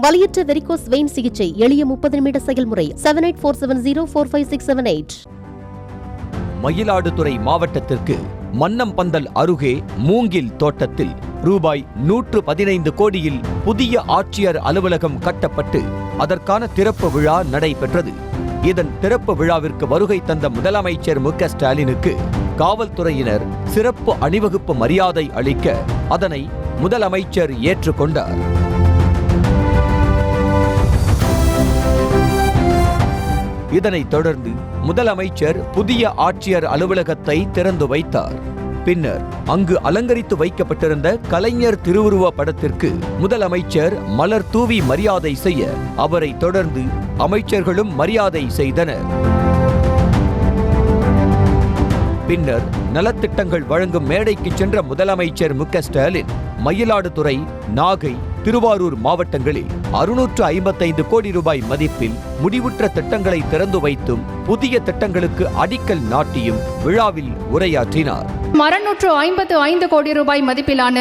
வலியற்ற varicose vein சிகிச்சை எளிய 30 நிமிட செயல்முறை 7847045678. மயிலாடுதுறை மாவட்டத்திற்கு மன்னம்பந்தல் அருகே மூங்கில் தோட்டத்தில் ரூபாய் 115 கோடியில் புதிய ஆட்சியர் அலுவலகம் கட்டப்பட்டு அதற்கான திறப்பு விழா நடைபெற்றது. இதன் திறப்பு விழாவிற்கு வருகை தந்த முதலமைச்சர் மு.க.ஸ்டாலினுக்கு காவல்துறையினர் சிறப்பு அணிவகுப்பு மரியாதை அளிக்க அதனை முதலமைச்சர் ஏற்றுக்கொண்டார். இதனைத் தொடர்ந்து முதலமைச்சர் புதிய ஆட்சியர் அலுவலகத்தை திறந்து வைத்தார். பின்னர் அங்கு அலங்கரித்து வைக்கப்பட்டிருந்த கலைஞர் திருவுருவ படத்திற்கு முதலமைச்சர் மலர் தூவி மரியாதை செய்ய அவரை தொடர்ந்து அமைச்சர்களும் மரியாதை செய்தனர். பின்னர் நலத்திட்டங்கள் வழங்கும் மேடைக்கு சென்ற முதலமைச்சர் மு.க.ஸ்டாலின் மயிலாடுதுறை, நாகை, திருவாரூர் மாவட்டங்களில் 655 கோடி ரூபாய் மதிப்பில் முடிவுற்ற திட்டங்களை திறந்து வைத்தும் புதிய திட்டங்களுக்கு அடிக்கல் நாட்டியும் விழாவில் உரையாற்றினார். 655 கோடி ரூபாய் மதிப்பிலான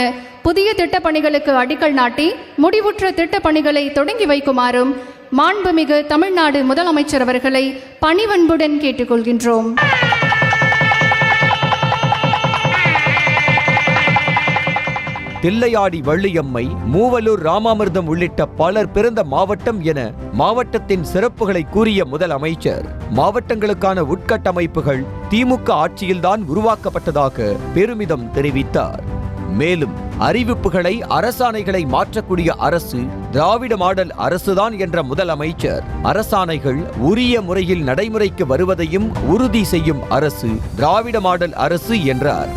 புதிய திட்டப்பணிகளுக்கு அடிக்கல் நாட்டி முடிவுற்ற திட்டப்பணிகளை தொடங்கி வைக்குமாறும் மாண்புமிகு தமிழ்நாடு முதலமைச்சர் அவர்களை பணிவன்புடன் கேட்டுக்கொள்கின்றோம். தில்லையாடி வள்ளியம்மை, மூவலூர் ராமாமிர்தம் உள்ளிட்ட பலர் பிறந்த மாவட்டம் என மாவட்டத்தின் சிறப்புகளை கூறிய முதலமைச்சர் மாவட்டங்களுக்கான உட்கட்டமைப்புகள் திமுக ஆட்சியில்தான் உருவாக்கப்பட்டதாக பெருமிதம் தெரிவித்தார். மேலும் அறிவிப்புகளை அரசாணைகளை மாற்றக்கூடிய அரசு திராவிட மாடல் அரசுதான் என்ற முதலமைச்சர் அரசாணைகள் உரிய முறையில் நடைமுறைக்கு வருவதையும் உறுதி செய்யும் அரசு திராவிட மாடல் அரசு என்றார்.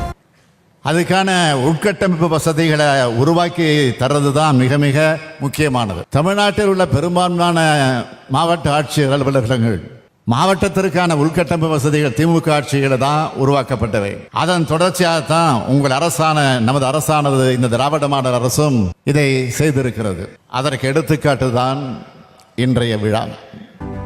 அதுக்கான உட்கட்டமைப்பு வசதிகளை உருவாக்கி தர்றது தான் மிக மிக முக்கியமானது. தமிழ்நாட்டில் உள்ள பெரும்பான்மையான மாவட்ட ஆட்சியர் அலுவலகங்கள் மாவட்டத்திற்கான உள்கட்டமைப்பு வசதிகள் திமுக ஆட்சிகளை தான் உருவாக்கப்பட்டவை. அதன் தொடர்ச்சியாகத்தான் உங்கள் நமது அரசானது இந்த திராவிட மாடல் அரசும் இதை செய்திருக்கிறது. அதற்கு எடுத்துக்காட்டு தான் இன்றைய விழா.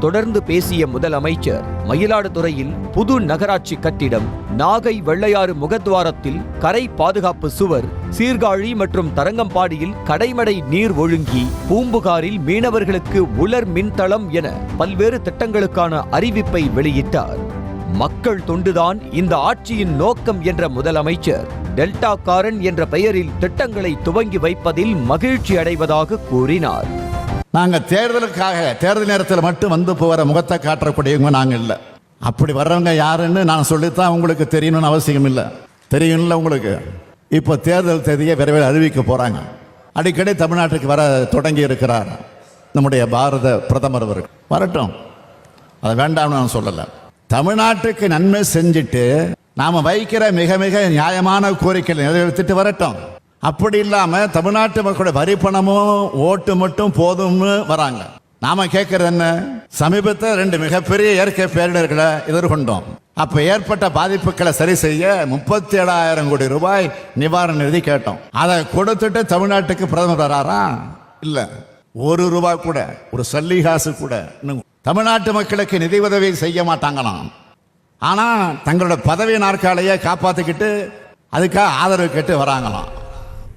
தொடர்ந்து பேசிய முதலமைச்சர் மயிலாடுதுறையில் புது நகராட்சி கட்டிடம், நாகை வெள்ளையாறு முகத்வாரத்தில் கரை பாதுகாப்பு சுவர், சீர்காழி மற்றும் தரங்கம்பாடியில் கடைமடை நீர் ஒழுங்கி, பூம்புகாரில் மீனவர்களுக்கு உலர் மின்தளம் என பல்வேறு திட்டங்களுக்கான அறிவிப்பை வெளியிட்டார். மக்கள் தொண்டுதான் இந்த ஆட்சியின் நோக்கம் என்ற முதலமைச்சர் டெல்டா காரன் என்ற பெயரில் திட்டங்களை துவங்கி வைப்பதில் மகிழ்ச்சி அடைவதாக கூறினார். நாங்கள் தேர்தல் நேரத்தில் மட்டும் வந்து போகிற முகத்தை காட்டக்கூடியவங்க நாங்கள் இல்லை. அப்படி வர்றவங்க யாருன்னு நான் சொல்லித்தான் உங்களுக்கு தெரியணும்னு அவசியம் இல்லை. தெரியும்ல உங்களுக்கு. இப்போ தேர்தல் தேதியை விரைவில் அறிவிக்க போகிறாங்க. அடிக்கடி தமிழ்நாட்டுக்கு வர தொடங்கி இருக்கிறார் நம்முடைய பாரத பிரதமர் அவர்கள். வரட்டும், அதை வேண்டாம்னு நான் சொல்லலை. தமிழ்நாட்டுக்கு நன்மை செஞ்சுட்டு நாம் வைக்கிற மிக மிக நியாயமான கோரிக்கைகளை நிறைவேற்றிட்டு வரட்டும். அப்படி இல்லாம தமிழ்நாட்டு மக்களுடைய வரி பணமும் ஓட்டு மட்டும் போதும்னு வராங்க. நாம கேட்கறது என்ன? சமீபத்தில் 2 மிகப்பெரிய இயற்கை பேரிடர்களை எதிர்கொண்டோம். அப்ப ஏற்பட்ட பாதிப்புகளை சரி செய்ய 37,000 கோடி ரூபாய் நிவாரண நிதி கேட்டோம். அதை கொடுத்துட்டு தமிழ்நாட்டுக்கு பிரதமர் வராரா? இல்ல. ₹1 கூட, ஒரு சல்லிகாசு கூட தமிழ்நாட்டு மக்களுக்கு நிதி உதவி செய்ய மாட்டாங்களாம். ஆனா தங்களோட பதவி நாற்காலியை காப்பாத்திக்கிட்டு அதுக்காக ஆதரவு கேட்டு வராங்களாம்.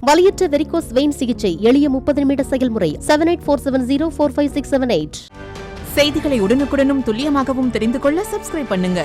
வலியற்ற வெரிகோஸ் வெயின் சிகிச்சை எளிய 30 நிமிட செயல்முறை 7847045678. செய்திகளை உடனுக்குடனும் துல்லியமாகவும் தெரிந்து கொள்ள சப்ஸ்கிரைப் பண்ணுங்க.